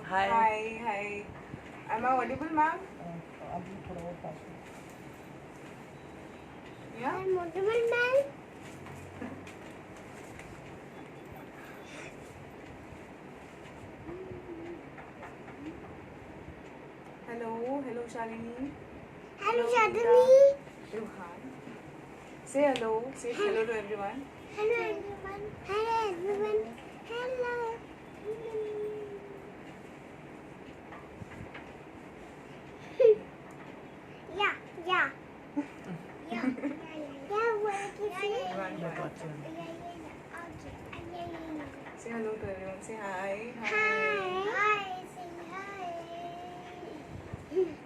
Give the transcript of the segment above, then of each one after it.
Hi. Hi, hi. Am I audible, ma'am? अभी थोड़ा और पास में. Yeah? I'm audible, ma'am. Hello, Shalini. Hello, Rita. Shadani. Ruhan. Say hello. Say hello to everyone. Hello, everyone. Hello, everyone. Hello. Yeah. Yeah, what did you say? One, one. Okay. Say hello to everyone. Say hi. Hi. Hi. Say hi.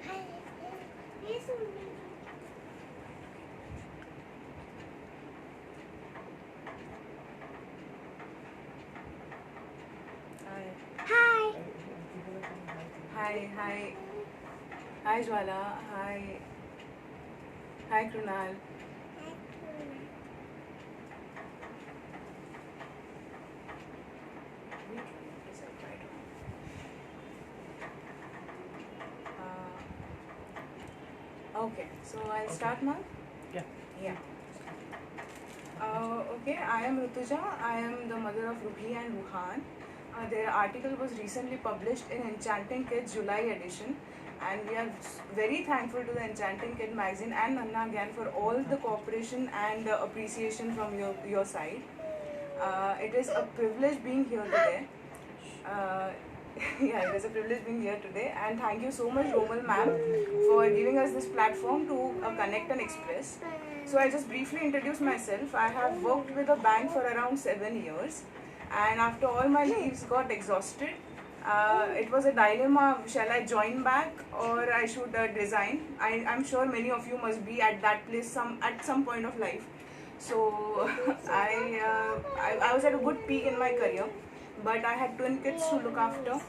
Hi. Yes, Hi. Hi. Hi, hi. Hi, Jwala. Hi. Hi, Krunal. Okay, so I'll start now. Yeah. Yeah. Okay, I am Rutuja. I am the mother of Ruhi and Ruhan. Their article was recently published in Enchanting Kids July edition, and we are very thankful to the Enchanting Kid magazine and Nanna again for all the cooperation and appreciation from your side. It is a privilege being here today. Yeah, it is a privilege being here today, and thank you so much, Romal ma'am, for giving us this platform to connect and express. So I just briefly introduce myself. I have worked with a bank for around 7 years, and after all my leaves got exhausted, it was a dilemma: shall I join back or I should resign? I'm sure many of you must be at that place at some point of life. So I was at a good peak in my career, but I had twin kids to look after.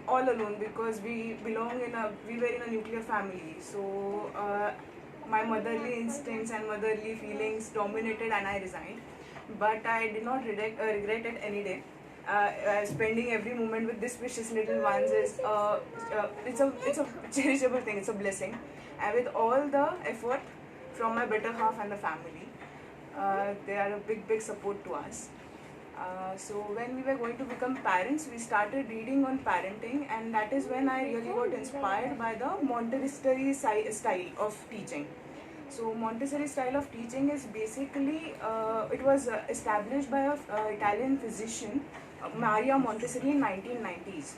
All alone, because we were in a nuclear family. So my motherly instincts and motherly feelings dominated, and I resigned. But I did not regret it any day. Spending every moment with these precious little ones is it's a cherishable thing. It's a blessing, and with all the effort from my better half and the family, they are a big support to us. So when we were going to become parents, we started reading on parenting, and that is when I really got inspired by the Montessori style of teaching. So Montessori style of teaching is basically, it was established by an Italian physician, Maria Montessori, in 1990s.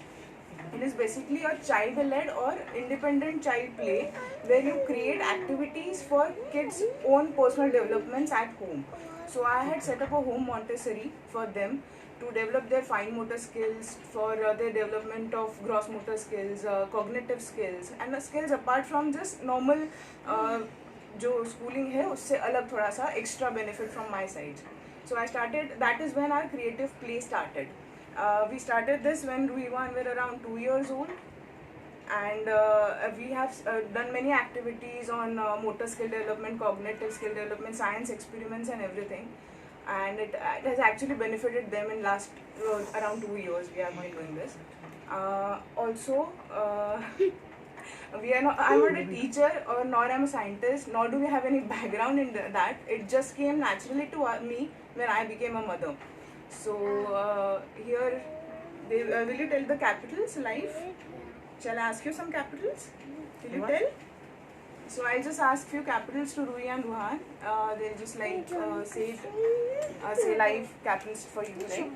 It is basically a child-led or independent child play where you create activities for kids' own personal developments at home. So I had set up a home Montessori for them to develop their fine motor skills, for their development of gross motor skills, cognitive skills, and the skills apart from just normal जो schooling है उससे अलग थोड़ा सा extra benefit from my side. So I started. That is when our creative play started. We started this when Ruiwan were around 2 years old, and we have done many activities on motor skill development, cognitive skill development, science experiments, and everything. And it has actually benefited them in last around 2 years. We have been doing this. Also, we are not. I'm not a teacher, or nor I'm a scientist, nor do we have any background in that. It just came naturally to me when I became a mother. So here, will you tell the capitals live? Shall I ask you some capitals? Will you tell? So I'll just ask few capitals to Rui and Ruhan. They'll just like say live capitals for you, right?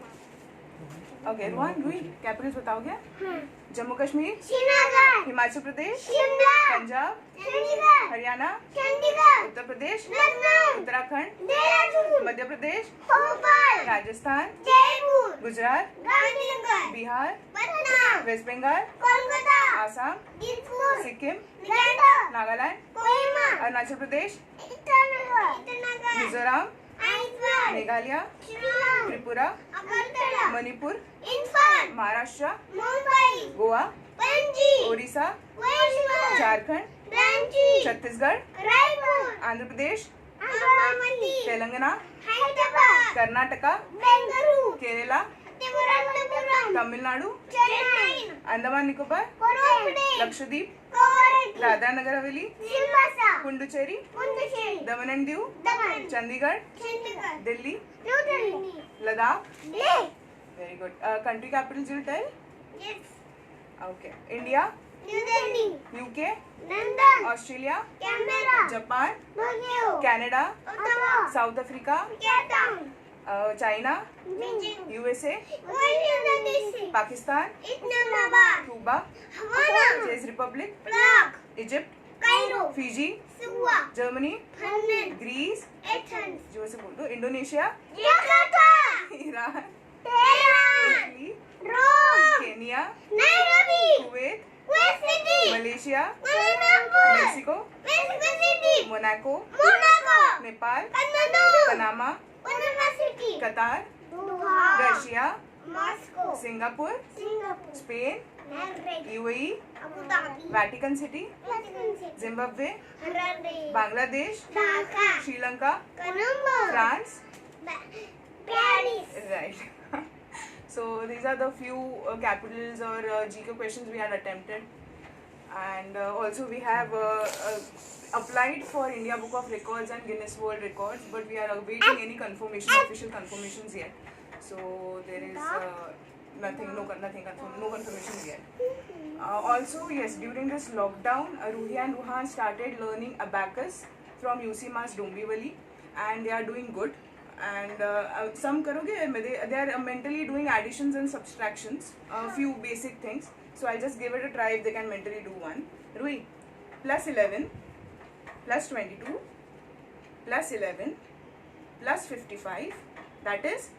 Okay, Ruhan, Rui, capitals बताओगे? Jammu Kashmir, Srinagar, Himachal Pradesh, Shimla, Punjab, Chandigarh, Haryana, Chandigarh, Uttar Pradesh, Lucknow, Uttarakhand, Dehradun, Madhya Pradesh, Bhopal, Rajasthan, Jaipur, Gujarat, Gandhinagar, Bihar, Patna, west Bengal, Kolkata, Assam, Dinpur, Sikkim, Bangalore, Nagaland, Kohima, Arunachal Pradesh, Itanagar, Mizoram, Aizawl, Meghalaya, Shillong, Tripura, Agartala, Manipur, Imphal, Maharashtra, Mumbai, Goa, Panji, Odisha, Westwar, Jharkhand, Ranchi, Chhattisgarh, Raipur, Andhra Pradesh, Amravati, Telangana, Hyderabad, Karnataka, Bengaluru, Kerala, Thiruvananthapuram. Tamil Nadu, Chennai. Andaman Nicobar, Coromandel. Lakshadweep, Kavadi. Dadra Nagar Haveli, Silvassa. Puducherry, Pondicherry. Daman and Diu, Daman. Chandigarh, Chandigarh. Delhi, New Delhi. Ladakh. Leh. Very good. Country capitals you'll tell? Yes. Okay. India, New Delhi. UK, London. Australia, Canberra. Japan, Tokyo. Canada, Ottawa. South Africa, Cape Town. China, Beijing. USA, Washington DC. Pakistan, Islamabad. Cuba, Havana. Czech Republic, Prague. Egypt, Cairo. Fiji, Suva. Germany, London. Greece, Athens. जो से बोल दो, Indonesia, Jakarta. Iran, Tehran. Italy, Rome. Kenya, Nairobi. Kuwait, Kuwait City. Malaysia, Kuala Lumpur. Mexico, Mexico City. Monaco, Monaco. Nepal, Kathmandu. Panama, Panama City. Qatar, Doha. Russia, Moscow. Singapore, Singapore. Spain, Madrid. UAE, Abu Dhabi. Vatican City, Vatican City. Zimbabwe, Harare. Bangladesh, Dhaka. Sri Lanka, Colombo. France. Paris. Right. So these are the few capitals or GK questions we had attempted, and also we have applied for India Book of Records and Guinness World Records, but we are awaiting any confirmation, official confirmations yet. So there is nothing confirmations yet. Also, yes, during this lockdown, Ruhi and Ruhan started learning abacus from UC Mass Dombivali, and they are doing good. And some karoge, they are mentally doing additions and subtractions, a few basic things. So I'll just give it a try if they can mentally do one. Ruhi, plus 11, plus 22, plus 11, plus 55, that is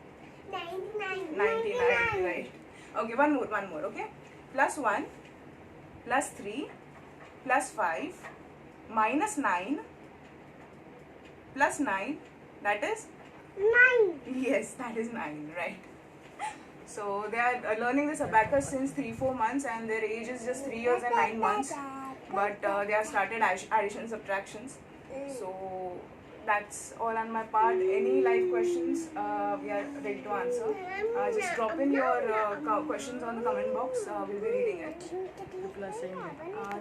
99. 99, right? Okay, one more, okay? Plus 1, plus 3, plus 5, minus 9, plus 9, that is? 9. Yes, that is 9, right? So they are learning this abacus since 3-4 months, and their age is just 3 years and 9 months. But they have started addition subtractions. So that's all on my part. Any live questions we are ready to answer. Just drop in your questions on the comment box. We'll be reading it.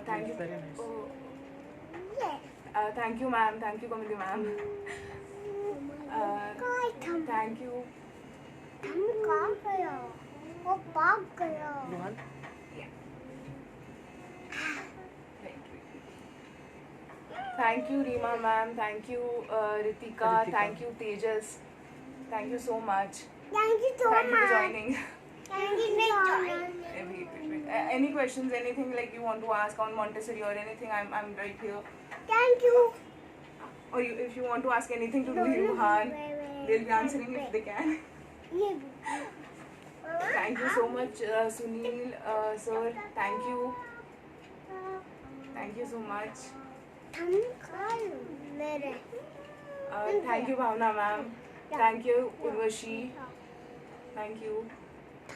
Thank you. Very nice. Thank you, ma'am. Thank you, Kamali ma'am. Thank you. Rohan? Yeah. Thank you, Reema ma'am. Thank you, Ritika. Thank you, Tejas. Thank you so much. Thank you so Thank you for much. joining. Thank you for joining. Any questions? Anything like you want to ask on Montessori or anything? I'm right here. Thank you. Or if you want to ask anything to Ruhan, they'll be answering if they can. Thank you so much, Sunil sir. Thank you. Thank you so much. Thank you, Bhavna ma'am. Thank you, Urvashi. Thank you.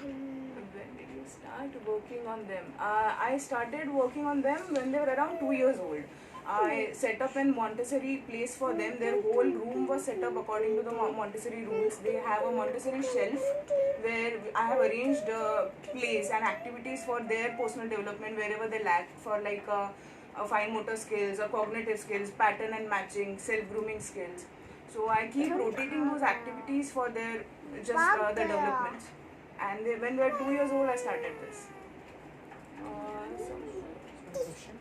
When did you start working on them? I started working on them when they were around 2 years old. I set up a Montessori place for them. Their whole room was set up according to the Montessori rules. They have a Montessori shelf where I have arranged plays and activities for their personal development wherever they lack, for like fine motor skills or cognitive skills, pattern and matching, self-grooming skills. So I keep rotating those activities for their the development. And when they were 2 years old, I started this. Question.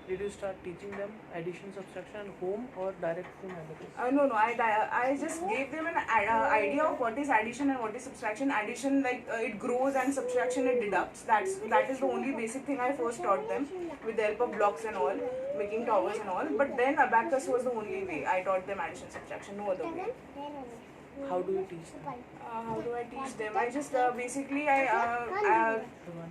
Did you start teaching them addition, subtraction at home or direct from abacus? No, I just gave them an idea of what is addition and what is subtraction. Addition, like it grows, and subtraction it deducts. That is the only basic thing I first taught them, with the help of blocks and all, making towers and all. But then abacus was the only way I taught them addition, subtraction, no other way. How do you teach them? How do I teach them? I just basically I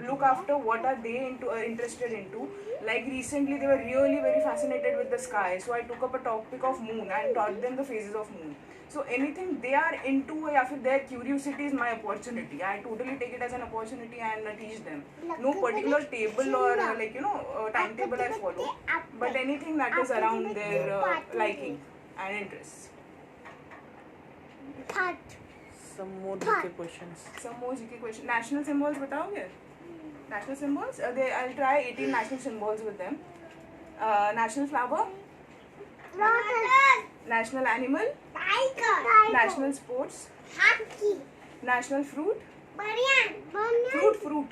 look after what are they interested into. Like recently, they were really very fascinated with the sky, so I took up a topic of moon and taught them the phases of moon. So anything they are into, or their curiosity is my opportunity. I totally take it as an opportunity and teach them. No particular table or timetable I follow, but anything that is around their liking and interests. some more GK questions. Some more GK question. National symbols बताओगे? National symbols? I'll try 18 national symbols with them. National flower. Lotus. National animal. Tiger. National sports. Hockey. National fruit. Banyan. Fruit.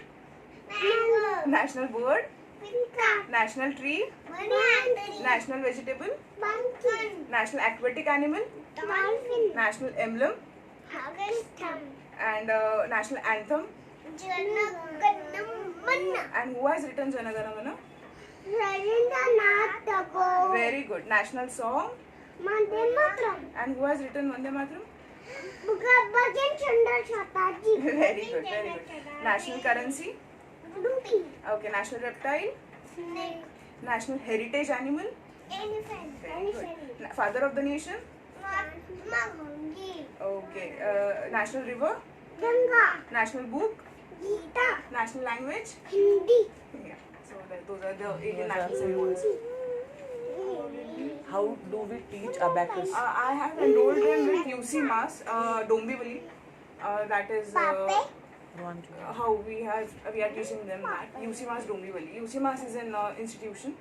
Mango. National bird. Pinka. National tree. Banyan. National vegetable. Pumpkin. National aquatic animal. Dolphin. National emblem. Hagentham. And national anthem. Janaganamana. And who has written Jana Gana Mana? Rabindranath Tagore. Very good. National song. Vande Mataram. And who has written Vande Mataram? Bhagat Chandra Chhatterjee. Very good. National currency. Rupee. Okay. National reptile. Snake. National heritage animal. Elephant. Very good. Father of the nation. Mahangi. Okay. National river. Ganga. National book. Gita. National language. Hindi. Yeah. So those are the 18 national symbols. How do we teach abacus? I have enrolled him with UC Mass, Dombivli. That is One, two. how we are teaching them that. UC Mass Dombivli. UC Mass is an institution.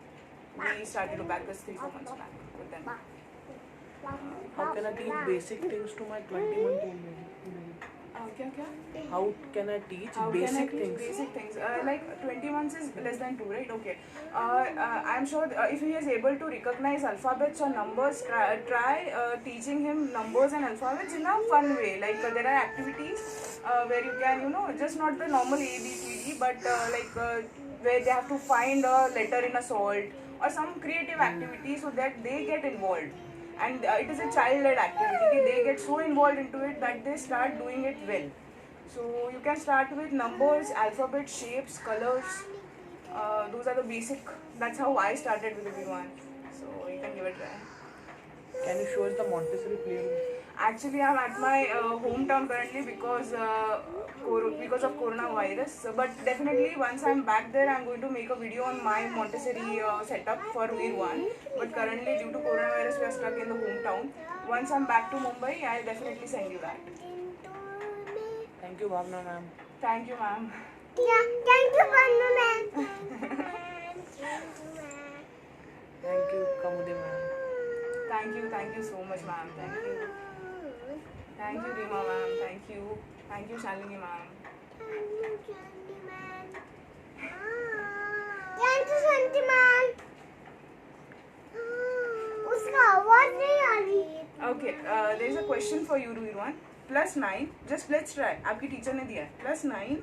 We started abacus 3-4 months back with them. How can I teach basic things to my 21-month-old baby? Kya? How can I teach How can I basic teach things? basic things? Like 20 months is less than 2, right? Okay. I'm sure if he is able to recognize alphabets or numbers, try teaching him numbers and alphabets in a fun way. Like there are activities where you can, just not the normal A, B, C, D, but where they have to find a letter in a salt or some creative activity so that they get involved. And it is a child-led activity. They get so involved into it that they start doing it well. So you can start with numbers, alphabet, shapes, colors. Those are the basic. That's how I started with everyone. So you can give it a try. Can you show us the Montessori playroom? Actually, I'm at my hometown currently because of coronavirus. But definitely, once I'm back there, I'm going to make a video on my Montessori setup for Veer 1. But currently, due to coronavirus, we are stuck in the hometown. Once I'm back to Mumbai, I'll definitely send you that. Thank you, Bhavna ma'am. Thank you, ma'am. Yeah, thank you, Banu ma'am. Thank you, Kamudi ma'am. Thank you so much, ma'am. Thank you. Thank you, Rima, ma'am. Thank you, Shalini, ma'am. Thank you, Shantiman. उसका आवाज नहीं आ रही. Okay, there is a question for you, Veer 1. +9, just let's try. आपकी teacher ने दिया है. +9,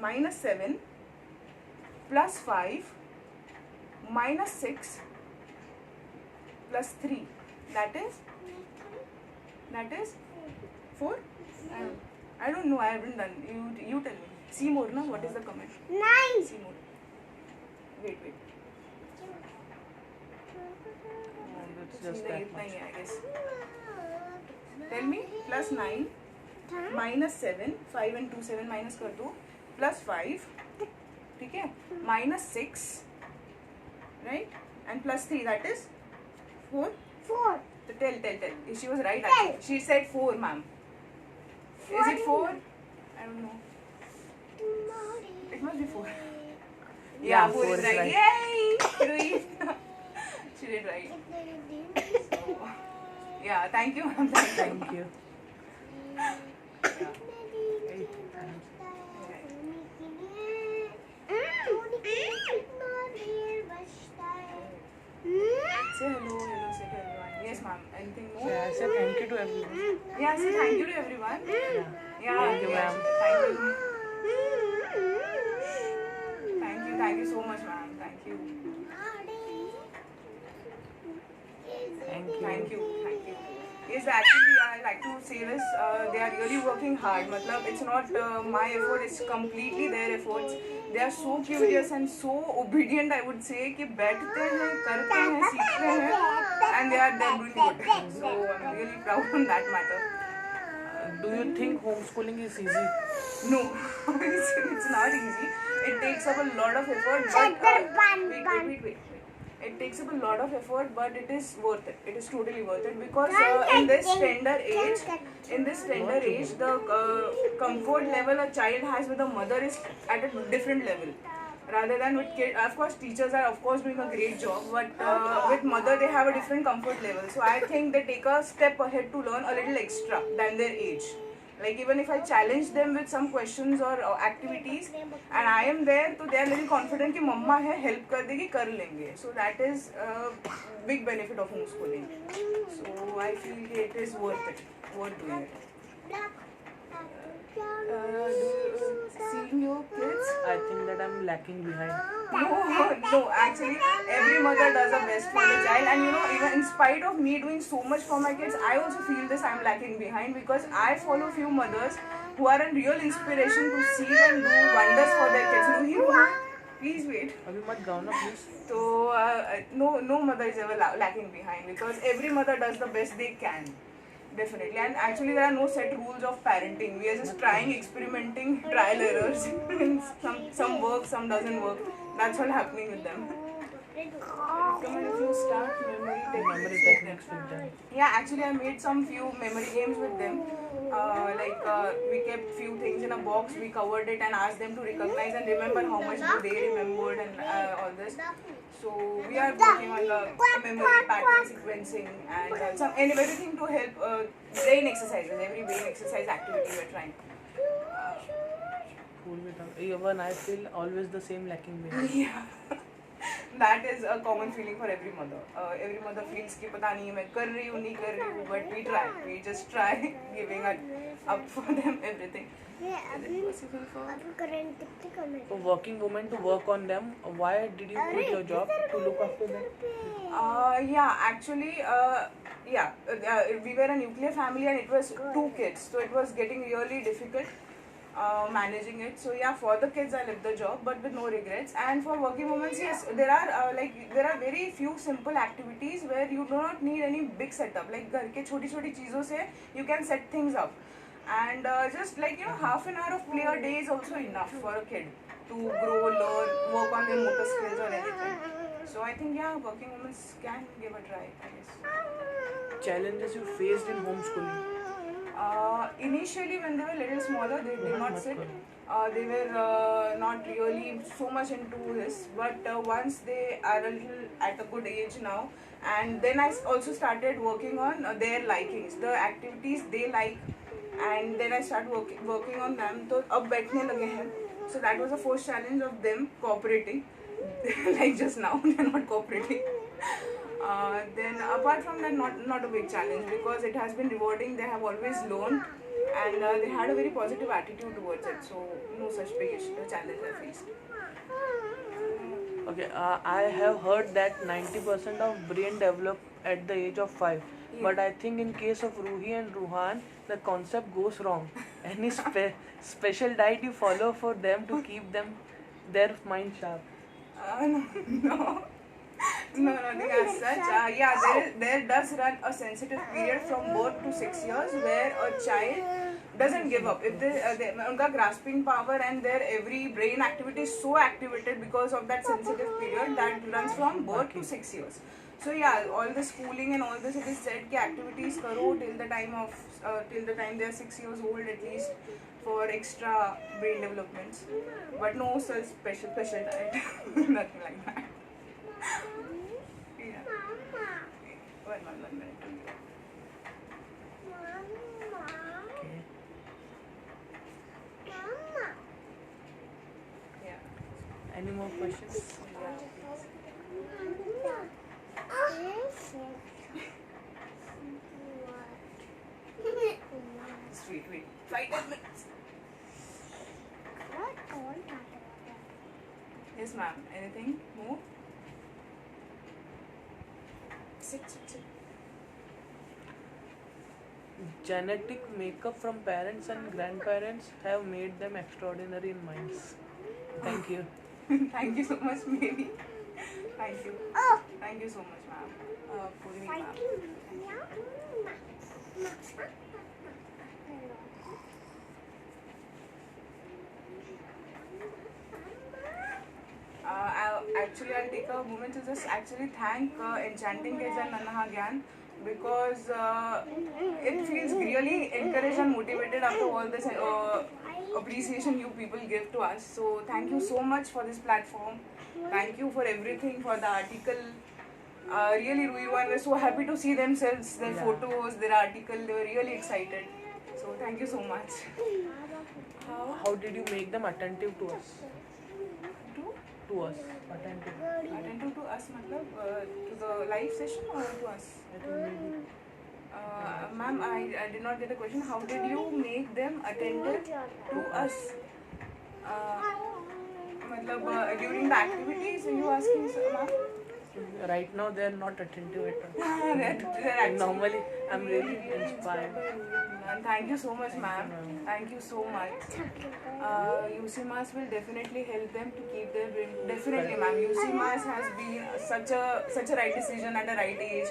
-7, +5, -6, +3. That is 4. I don't know. I haven't done. You tell me. See more, na? What is the comment? 9. See more. Wait. It's just that इतना much. ही है, I guess. Tell me. +9, -7, 5 and 2 7 minus कर दो. +5, ठीक है? -6, right? And +3, that is 4. 4. So tell. She was right actually. She said 4, ma'am. Is it 4? I don't know. It must be 4. Yeah, 4 is right. Yay! Rui. She did right. Yeah, thank you, ma'am. Thank you. Say hello to everyone. Yes, ma'am. Anything more? Yeah, I said thank you to everyone. Yeah, say thank you to everyone. Yeah. Yeah, Thank you, ma'am. Thank you so much, ma'am. Thank you. Thank you. Yes, actually, I like to say this. They are really working hard. Matlab, it's not my effort. It's completely their efforts. They are so curious and so obedient. I would say कि बैठते हैं, करते हैं, सीखते हैं, and they are doing good. So I'm really proud on that matter. Do you think homeschooling is easy? No, it's not easy. It takes up a lot of effort. But wait. It takes up a lot of effort, but it is worth it. It is totally worth it because in this tender age, the comfort level a child has with a mother is at a different level. Rather than with kids, of course, teachers are of course doing a great job, but with mother they have a different comfort level. So I think they take a step ahead to learn a little extra than their age. Like even if I challenge them with some questions or activities, and I am there, so they are little confident कि मम्मा है help कर देगी कर लेंगे. So that is a big benefit of homeschooling. So I feel it is worth doing it. Seeing your kids. I think that I'm lacking behind. No, actually, every mother does her best for the child, and you know, even in spite of me doing so much for my kids, I also feel this I'm lacking behind because I follow few mothers who are a real inspiration to see them do wonders for their kids. Please wait. अभी मत गाओ ना please. So, no mother is ever lacking behind because every mother does the best they can. Definitely, and actually there are no set rules of parenting. We are just trying, experimenting, trial errors. some work, some doesn't work. That's what happening with them. Come on, if you start Memory techniques with them. Yeah, actually I made some few memory games with them. We kept few things in a box, we covered it and asked them to recognize and remember how much they remembered and all this. So we are working on the memory pattern sequencing and everything to help brain exercises, every brain exercise activity we are trying. Even I feel always the same lacking behind. Yeah. That is a common feeling for every mother. Every mother feels कि पता नहीं मैं कर रही हूँ नहीं कर रही हूँ, but we try. We just try giving up for them everything. Is it possible for working women to work on them? Why did you quit your job to look after them? Actually, we were a nuclear family and it was 2 kids, so it was getting really difficult. Managing it. So yeah, for the kids I left the job, but with no regrets. And for working women, yes, there are very few simple activities where you do not need any big setup. Like घर के छोटी-छोटी चीजों से you can set things up, and just half an hour of play a day is also enough for a kid to grow, learn, work on their motor skills or anything. So I think working women can give a try, I guess. Challenges you faced in homeschooling? Initially, when they were little smaller, they did not sit. They were not really so much into this. But once they are a little at a good age now, and then I also started working on their likings, the activities they like, and then I started working on them. So अब बैठने लगे हैं. So that was the first challenge of them cooperating. Like just now, they're not cooperating. Then apart from that, not a big challenge because it has been rewarding. They have always learned and they had a very positive attitude towards it. So no such big challenge I faced. Okay, I have heard that 90% of brain develop at the age of 5. Yeah. But I think in case of Ruhi and Ruhan, the concept goes wrong. Any special diet you follow for them to keep their mind sharp? No, nothing as such. There does run a sensitive period from birth to 6 years where a child doesn't give up. If unka grasping power and their every brain activity is so activated because of that sensitive period that runs from birth to 6 years. So all the schooling and all this, it is said कि activities करो till the time they are 6 years old at least for extra brain developments. But no such special diet, nothing like that. Yeah. One minute. Okay. Yeah. Any more questions? Wait. 5 minutes. Yes, ma'am. Anything more? Sit. Genetic makeup from parents and grandparents have made them extraordinary in minds. Thank you. Thank you so much, baby. Thank you. Thank you so much, ma'am. Purvi, ma'am. actually I'll take a moment to just actually thank Enchanting Kids and Nanaha Gyan, because it feels really encouraged and motivated after all this appreciation you people give to us. So thank you so much for this platform. Thank you for everything, for the article. Really, Ruiwan was so happy to see themselves, their Yeah. photos, their article. They were really excited. So thank you so much. How did you make them attentive to us? To To us. Attentive. attentive to us, matlab, to the live session or to us? I think maybe. Ma'am, I did not get the question. How did you make them attentive to us? During the activities, are you asking, ma'am? Right now they are not attentive at all. They're actually Normally I'm really inspired. And thank you so much, ma'am. ma'am. Thank you so much. UC Mass will definitely help them to keep their brain. Definitely, ma'am. UC Mass has been such a right decision at a right age.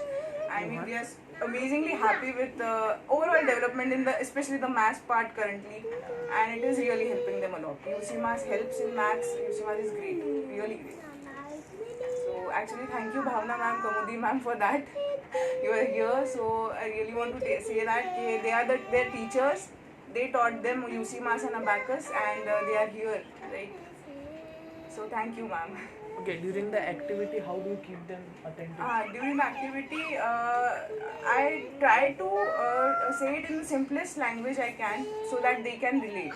I mean, we are amazingly happy with the overall development in the, especially the maths part currently, and it is really helping them a lot. UC Mass helps in maths. UC Mass is great, really great. So actually, thank you, Bhavna ma'am, Kamudi ma'am, for that. You are here, so I really want to say that they are their teachers. They taught them UC Mass and Abacus, and they are here, right? So thank you, ma'am. Okay, during the activity, how do you keep them attentive? During the activity, I try to say it in the simplest language I can, so that they can relate.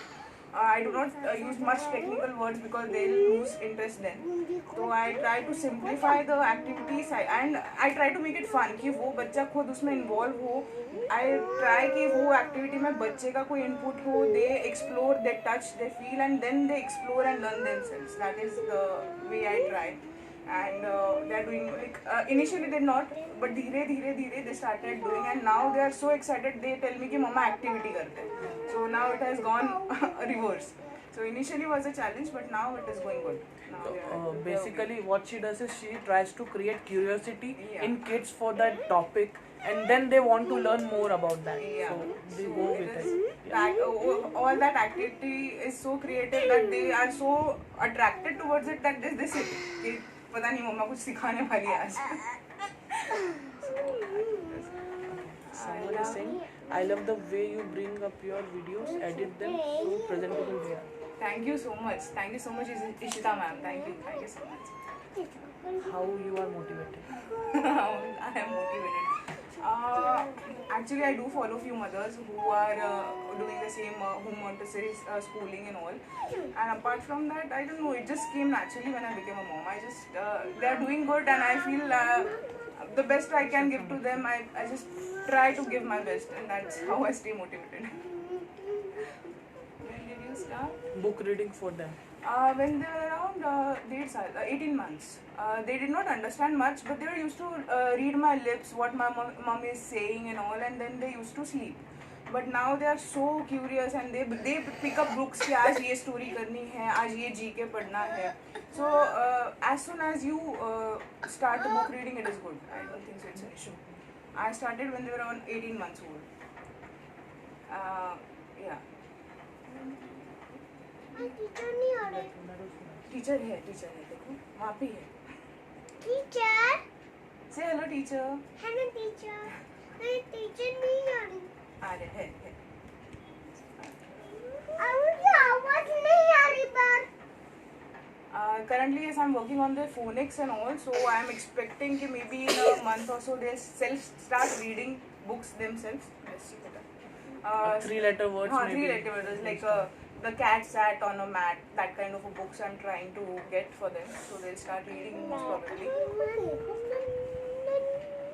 I do not use much technical words because they'll lose interest then. So I try to simplify the activities and I try to make it fun कि वो बच्चा खुद उसमें involve हो. I try कि वो activity में बच्चे का कोई input हो, they explore, they touch, they feel, and then they explore and learn themselves. That is the way I try. And they are doing like initially they not, but धीरे they started doing, and now they are so excited. They tell me कि मम्मा activity करते हैं. So now it has gone reverse. So initially was a challenge, but now it is going good. Now they are- Basically, what she does is she tries to create curiosity Yeah. in kids for that topic, and then they want to learn more about that. Yeah. So they go with it. Yeah. that all that activity is so creative that they are so attracted towards it that they say कि पता नहीं मम्मा कुछ सिखाने वाली है आज. Someone is saying, I love the way you bring up your videos, edit them so presentable they are. Thank you so much. Thank you so much, Ishita ma'am. Thank you so much. How you are motivated? I am motivated. Actually, I do follow few mothers who are doing the same home Montessori schooling and all. And apart from that, I don't know. It just came naturally when I became a mom. I just they are doing good, and I feel the best I can give to them. I just try to give my best, and that's how I stay motivated. When did you start? Book reading for them. When they were around 18 months, they did not understand much, but they were used to read my lips, what my mom is saying and all, and then they used to sleep. But now they are so curious and they pick up books कि आज ये story करनी है, आज ये GK पढ़ना है. So as soon as you start the book reading, it is good. I don't think so it's an issue. I started when they were around 18 months old. Yeah. Teacher नहीं आ रहे. Teacher है देखो वहाँ पे है. Teacher. Say hello, teacher. Hello teacher. नहीं teacher नहीं आ रही. आ रहे है. मुझे आवाज नहीं आ रही पर. Currently, yes, I'm working on the phonics and all, so I'm expecting that maybe in a month or so they start reading books themselves. Yes, 3-letter words. हाँ, maybe. 3 letter words like the cat sat on a mat. That kind of a books I'm trying to get for them, so they'll start reading most probably.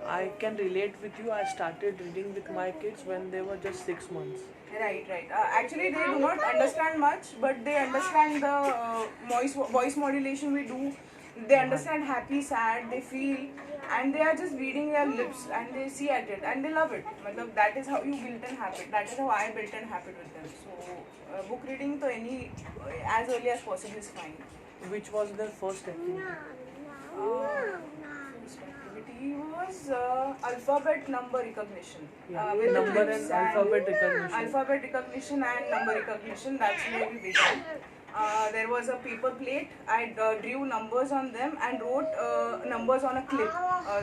I can relate with you. I started reading with my kids when they were just 6 months. Right. Actually, they do not understand much, but they understand the voice modulation we do. They understand happy, sad, they feel, and they are just reading their lips and they see at it and they love it. Matlab, that is how you build an habit. That is how I built an habit with them. So, book reading to as early as possible is fine. Which was their first activity? First activity was alphabet number recognition. Yeah. With Number lips and alphabet recognition. Alphabet recognition and number recognition. That's where we began. There was a paper plate. I drew numbers on them and wrote numbers on a clip,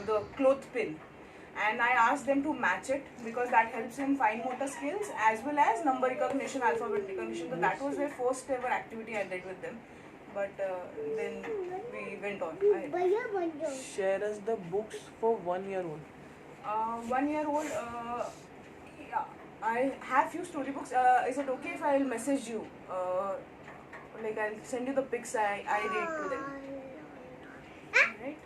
the cloth pin. And I asked them to match it because that helps in fine motor skills as well as number recognition, alphabet recognition. So that was their first ever activity I did with them. But then we went on ahead. Share us the books for 1 year old. 1 year old, yeah, I have few storybooks. Is it okay if I'll message you? Like I'll send you the pics I read to them. Right?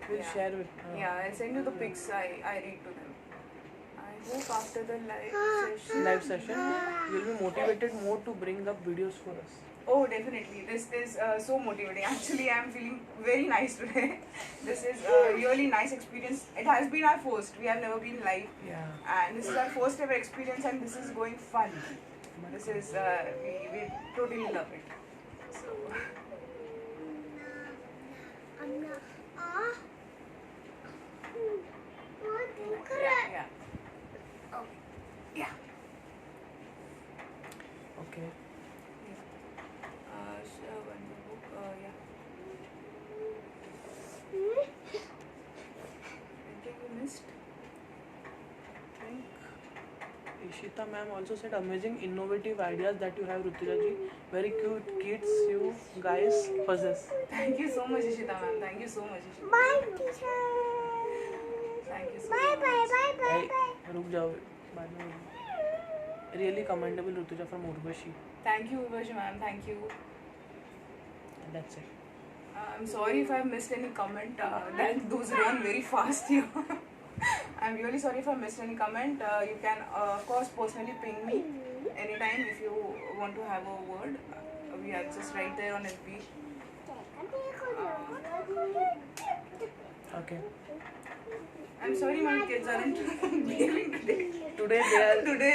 We'll Yeah. share with. Yeah, I'll send you the pics I read to them. I hope after the Live session, you'll be motivated more to bring up videos for us. Oh, definitely. This is so motivating. Actually, I'm feeling very nice today. This is a really nice experience. It has been our first. We have never been live. Yeah. And this is our first ever experience and this is going fun. This is, we totally love it. So, yeah. Oh, yeah. Okay. One more book, yeah. Anything you missed? I think Ishita ma'am also said amazing innovative ideas that you have, Rutuja ji. Very cute kids you guys possess. Thank you so much, Ishita ma'am. Thank you so much, Ishita. Bye, teacher. Thank you so Bye, much. bye, bye, bye, bye. रुक जाओ बाद में बोलूँ. Really commendable Rutuja from Urvashi. Thank you, Urvashi ma'am. Thank you. And that's it. I'm sorry if I've missed any comment. Those run very fast here. I'm really sorry if I missed any comment. You can, of course, personally ping me anytime if you want to have a word. We are just right there on FB. Okay. I'm sorry, my kids aren't behaving today. Today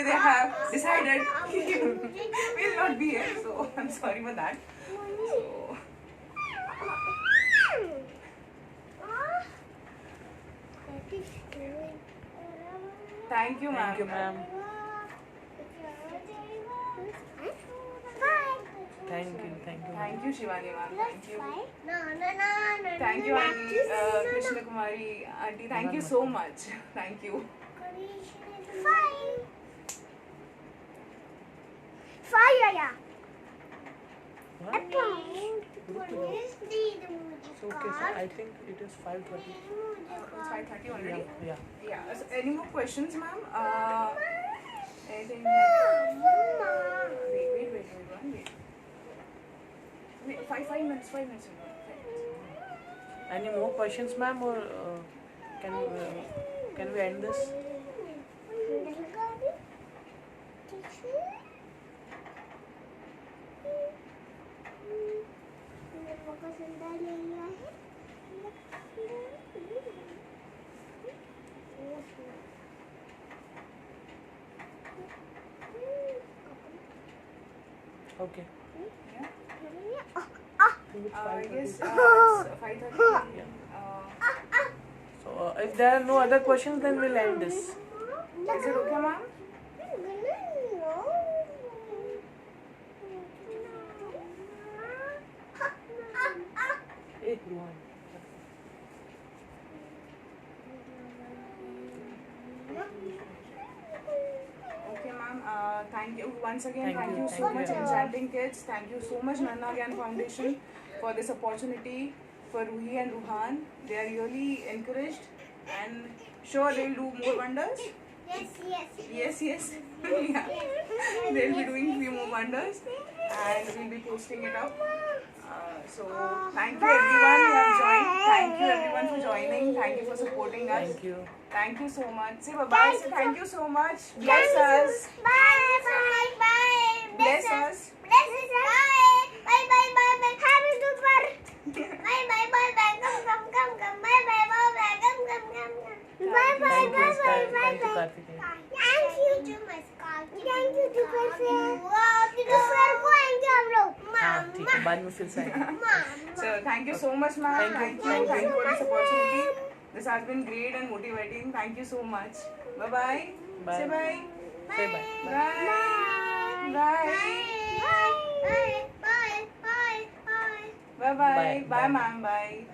They have decided we'll not be here, so I'm sorry for that. So, thank you, Thank you, ma'am. ma'am. Thank you. Thank you, Shivani ma'am. Thank you. No. Thank you, Auntie Krishna Kumari. Auntie, thank you so much. Thank you. Fire. What? So okay, so I think it is 5:30. It's 5:30 already. Yeah. Yeah. So any more questions, ma'am? Anything? Wait. 5 minutes. 5 minutes. Any more questions, ma'am, or can we end this? Okay. Yeah. I think it's I 5:30. guess it's 5:30. Yeah. So if there are no other questions, then we'll end this. Is it okay, ma'am? Hey, Ruhan. Okay, ma'am. Thank you once again. Thank Thank you. you so Thank much, you. Enchanting Kids. Thank you so much, Nanna Gyan Foundation, for this opportunity. For Ruhi and Ruhan, they are really encouraged, and sure they'll do more wonders. Yes. Yeah. They'll be doing few more wonders, and we'll be posting it up. So thank you everyone who have joined. Thank you everyone for joining. Thank you for supporting us. Thank you. Thank you so much. Say bye-bye. Say thank you so much. Bless us. Bye. Bless us. Bye. Happy super. Bye. Come. Bye. Thank you, Karthikeyan. Thank you to my Scott. Thank you to my friend. दोपहर को आएंगे हम लोग. हाँ, ठीक है. बाद में फिर से आएंगे. So thank you so much, ma'am. Thank you. Thank you for this opportunity. This has been great and motivating. Thank you so much. Bye-bye. Bye. Say bye. Say bye. Bye. Bye. Bye. Bye bye. Bye. Bye, ma'am. Bye.